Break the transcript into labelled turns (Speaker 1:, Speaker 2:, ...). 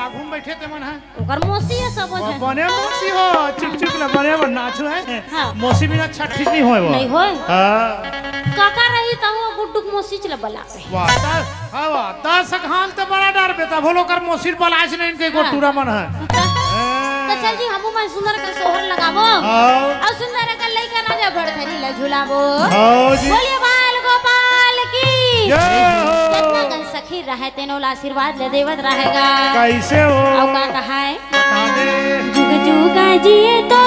Speaker 1: बाबू में बैठे ते मन है
Speaker 2: ओकर मौसी है सब है
Speaker 1: बने मौसी हो चुप चुप ले बने बन नाचो है
Speaker 2: हाँ।
Speaker 1: मौसी बिना छठ ठीक नहीं होए वो
Speaker 2: नहीं होए
Speaker 1: हां
Speaker 2: काका रही त वो गुड्डू मौसी चले बला पे
Speaker 1: वाह ता सखान तो बड़ा डर बेटा बोलो कर मौसी बलाज नहीं इनके को टूरा मन है
Speaker 2: तो चल जी हमू मैं सुंदर का सोहर लगावो और सुंदर का लइका राजा बड़ धरी ला झुलावो बोलिए बाल गोपाल की कितना गन सखी रहे तेनो आशीर्वाद ले देवत रहेगा
Speaker 1: कैसे हो
Speaker 2: और का कहा है
Speaker 1: बता दे
Speaker 2: जुग जुगा जिए तो